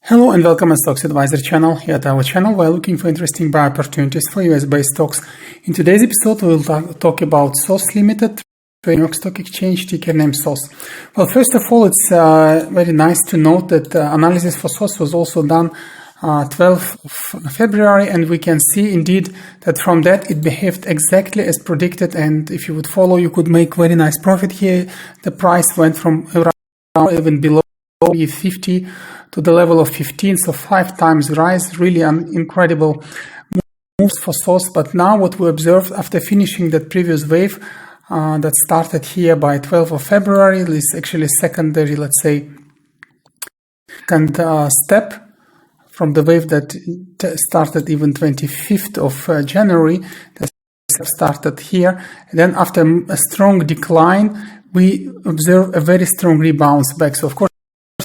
Hello and welcome to Stocks Advisor channel. Here at our channel, we're looking for interesting buy opportunities for US-based stocks. In today's episode, we will talk about SOS Limited, New York Stock Exchange, ticker name SOS. Well, first of all, it's very nice to note that analysis for SOS was also done 12th of February, and we can see indeed that from that it behaved exactly as predicted, and if you would follow, you could make very nice profit here. The price went from around even below 50 to the level of 15, so 5 times rise. Really an incredible moves for SOS. But now what we observed after finishing that previous wave that started here by 12th of February is actually secondary, let's say, second step from the wave that started even 25th of January. That started here. And then after a strong decline, we observe a very strong rebound back. So of course,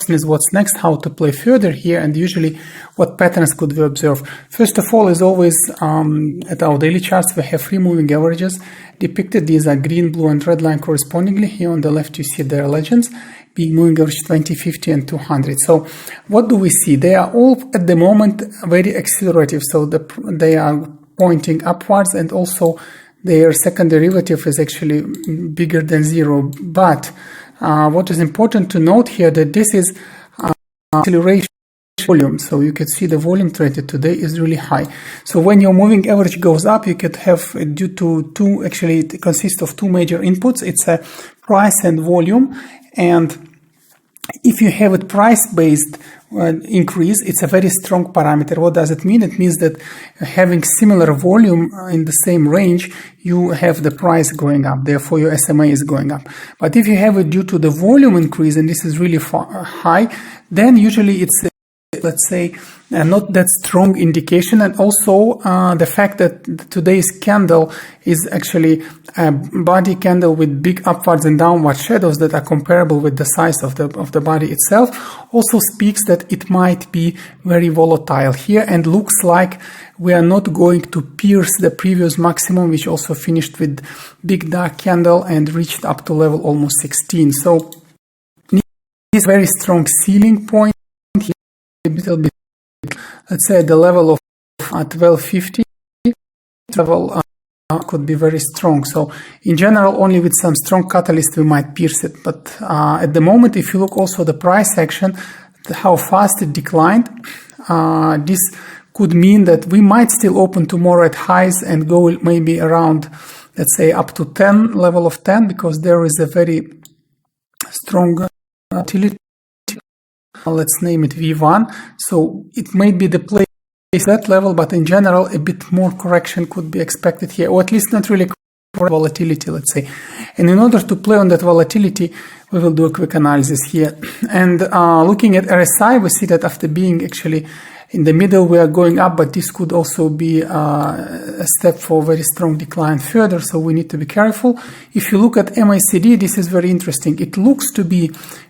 is what's next, how to play further here, and usually what patterns could we observe. First of all, as always, at our daily charts, we have 3 moving averages depicted. These are green, blue, and red line correspondingly. Here on the left, you see their legends being moving average 20, 50, and 200. So what do we see? They are all at the moment very accelerative. So they are pointing upwards, and also their second derivative is actually bigger than 0. But what is important to note here that this is acceleration volume. So you can see the volume traded today is really high. So when your moving average goes up, you could have due to actually it consists of 2 major inputs. It's a price and volume. And if you have a price-based increase, it's a very strong parameter. What does it mean? It means that having similar volume in the same range, you have the price going up. Therefore, your SMA is going up. But if you have it due to the volume increase, and this is really high, then usually it's, let's say, not that strong indication. And also the fact that today's candle is actually a body candle with big upwards and downward shadows that are comparable with the size of the body itself also speaks that it might be very volatile here, and looks like we are not going to pierce the previous maximum, which also finished with big dark candle and reached up to level almost 16. So this very strong ceiling point here, a little bit, let's say, at the level of 1250 level could be very strong. So in general, only with some strong catalyst we might pierce it. But at the moment, if you look also the price action, how fast it declined, this could mean that we might still open tomorrow at highs and go maybe around, let's say, up to 10, level of 10, because there is a very strong volatility. Let's name it V1. So it may be the place that level, but in general, a bit more correction could be expected here, or at least not really volatility, let's say. And in order to play on that volatility, we will do a quick analysis here. And looking at RSI, we see that after being actually in the middle, we are going up, but this could also be a step for very strong decline further, so we need to be careful. If you look at MACD, this is very interesting. It looks to be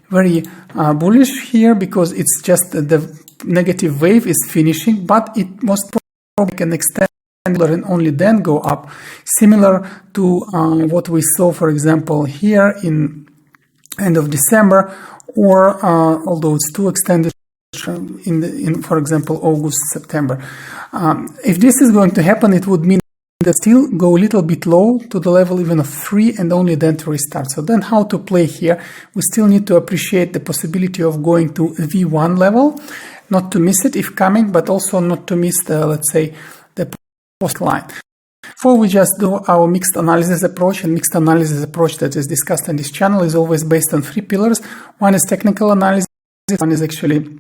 very bullish here because it's just the negative wave is finishing, but it most probably can extend and only then go up, similar to what we saw, for example, here in end of December, or although it's too extended, in for example, August, September. If this is going to happen, it would mean that still go a little bit low to the level even of 3 and only then to restart. So then how to play here? We still need to appreciate the possibility of going to V1 level, not to miss it if coming, but also not to miss the, let's say, the post line. Before we just do our mixed analysis approach, and mixed analysis approach that is discussed on this channel is always based on 3 pillars. One is technical analysis, one is actually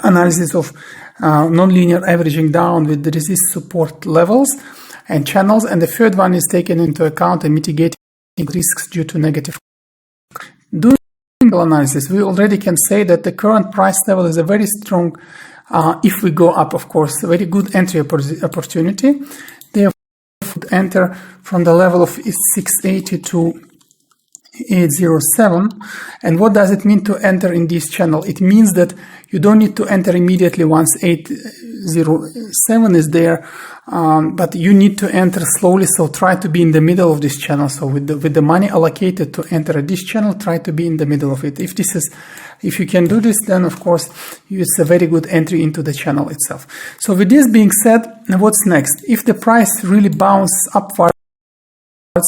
analysis of nonlinear averaging down with the resist support levels and channels, and the third one is taken into account and mitigating risks due to negative. Doing analysis, we already can say that the current price level is a very strong, if we go up, of course, a very good entry opportunity. Therefore, enter from the level of 680 to 807. And what does it mean to enter in this channel? It means that you don't need to enter immediately once 807 is there, but you need to enter slowly. So try to be in the middle of this channel. So with the money allocated to enter this channel, try to be in the middle of it. If you can do this, then of course it's a very good entry into the channel itself. So with this being said, what's next? If the price really bounces upward,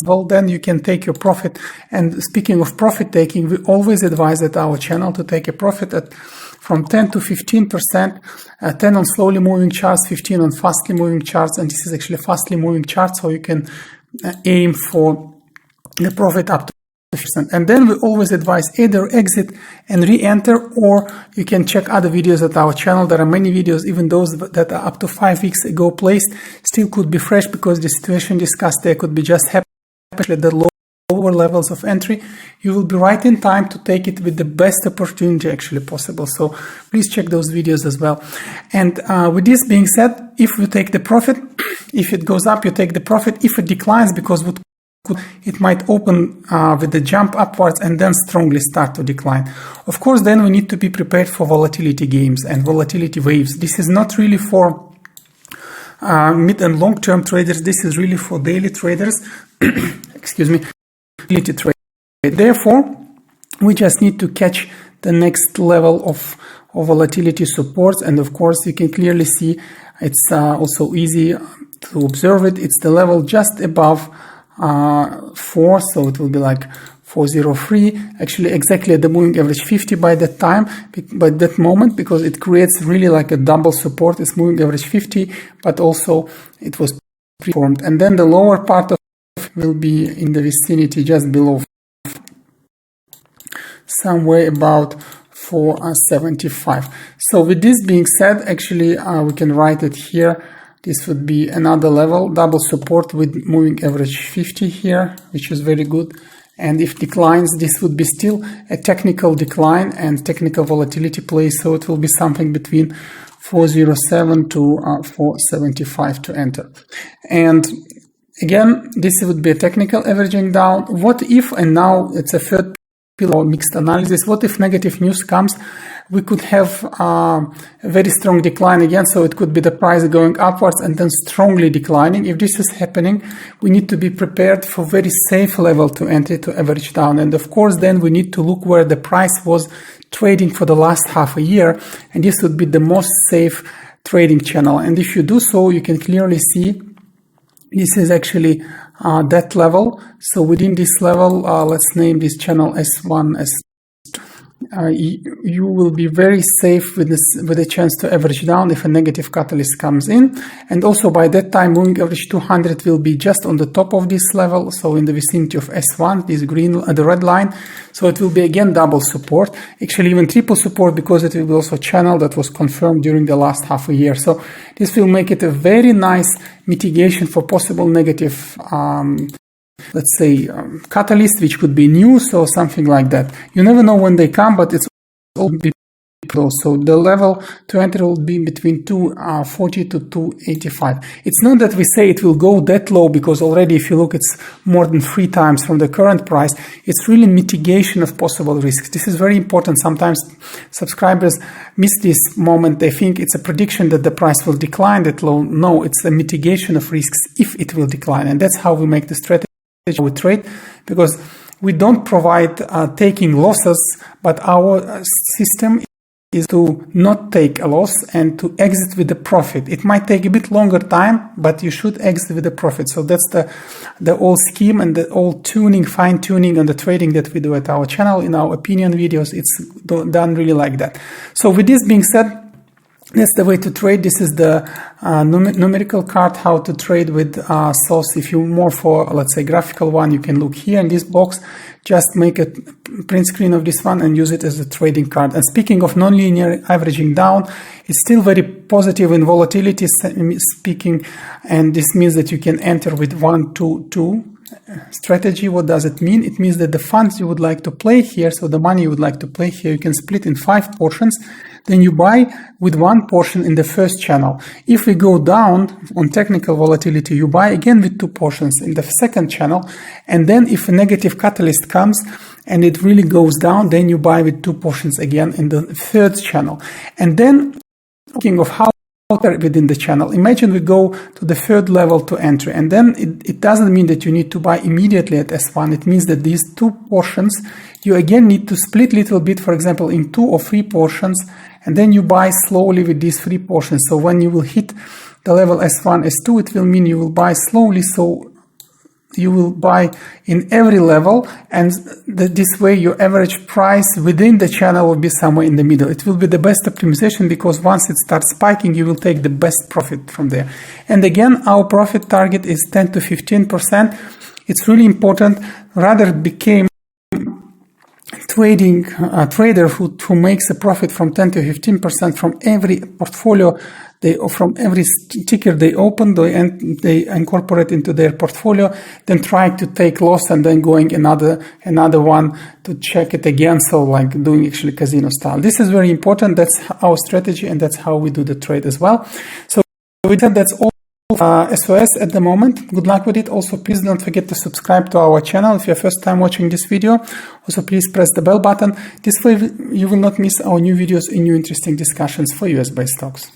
well, then you can take your profit. And speaking of profit taking, we always advise at our channel to take a profit at from 10 to 15%, 10 on slowly moving charts, 15 on fastly moving charts. And this is actually a fastly moving chart, so you can aim for the profit up to 50%. And then we always advise either exit and re-enter, or you can check other videos at our channel. There are many videos, even those that are up to 5 weeks ago placed, still could be fresh, because the situation discussed there could be just happening at the lower levels of entry. You will be right in time to take it with the best opportunity actually possible. So please check those videos as well. And with this being said, if you take the profit, if it goes up, you take the profit. If it declines, because it might open with the jump upwards and then strongly start to decline. Of course, then we need to be prepared for volatility games and volatility waves. This is not really for mid and long-term traders. This is really for daily traders. Excuse me. Therefore, we just need to catch the next level of volatility supports. And of course, you can clearly see it's also easy to observe it. It's the level just above 4, so it will be like 403, actually exactly at the moving average 50 by that time, by that moment, because it creates really like a double support. It's moving average 50, but also it was preformed. And then the lower part of it will be in the vicinity just below, somewhere about 475. So with this being said, actually we can write it here. This would be another level, double support with moving average 50 here, which is very good. And if declines, this would be still a technical decline and technical volatility play. So it will be something between 407 to 475 to enter. And again, this would be a technical averaging down. What if, and now it's a third pillar mixed analysis, what if negative news comes? We could have a very strong decline again, so it could be the price going upwards and then strongly declining. If this is happening, we need to be prepared for very safe level to enter, to average down. And of course, then we need to look where the price was trading for the last half a year, and this would be the most safe trading channel. And if you do so, you can clearly see this is actually that level. So within this level, let's name this channel S1, S2. You will be very safe with a chance to average down if a negative catalyst comes in. And also by that time, moving average 200 will be just on the top of this level, so in the vicinity of S1, this green, the red line. So it will be again double support, actually even triple support, because it will be also a channel that was confirmed during the last half a year. So this will make it a very nice mitigation for possible negative let's say catalyst, which could be news or something like that. You never know when they come, but it's all be close. So the level to enter will be between 240 to 285. It's not that we say it will go that low, because already if you look, it's more than 3 times from the current price. It's really mitigation of possible risks. This is very important. Sometimes subscribers miss this moment. They think it's a prediction that the price will decline that low. No, it's a mitigation of risks if it will decline. And that's how we make the strategy we trade, because we don't provide taking losses, but our system is to not take a loss and to exit with a profit. It might take a bit longer time, but you should exit with a profit. So that's the whole scheme and the whole tuning, fine tuning on the trading that we do at our channel. In our opinion videos, it's done really like that. So with this being said, that's the way to trade. This is the numerical card, how to trade with SOS. If you're more for, let's say, graphical one, you can look here in this box. Just make a print screen of this one and use it as a trading card. And speaking of nonlinear averaging down, it's still very positive in volatility speaking, and this means that you can enter with 1, 2, 2. strategy. What does it mean? It means that the funds you would like to play here, so the money you would like to play here, you can split in 5 portions. Then you buy with 1 portion in the first channel. If we go down on technical volatility, you buy again with 2 portions in the second channel. And then if a negative catalyst comes and it really goes down, then you buy with 2 portions again in the third channel. And then, thinking of how within the channel, imagine we go to the third level to entry, and then it doesn't mean that you need to buy immediately at S1. It means that these 2 portions you again need to split little bit, for example, in 2 or 3 portions, and then you buy slowly with these 3 portions. So when you will hit the level S1, S2, it will mean you will buy slowly, so you will buy in every level, and this way your average price within the channel will be somewhere in the middle. It will be the best optimization, because once it starts spiking, you will take the best profit from there. And again, our profit target is 10 to 15%. It's really important. Rather became trader who makes a profit from 10 to 15% from every portfolio, from every ticker they open, they incorporate into their portfolio, then try to take loss and then going another one to check it again. So like doing actually casino style. This is very important. That's our strategy, and that's how we do the trade as well. So with that, that's all. SOS at the moment. Good luck with it. Also, please don't forget to subscribe to our channel if you're first time watching this video. Also, please press the bell button. This way you will not miss our new videos and new interesting discussions for US-based stocks.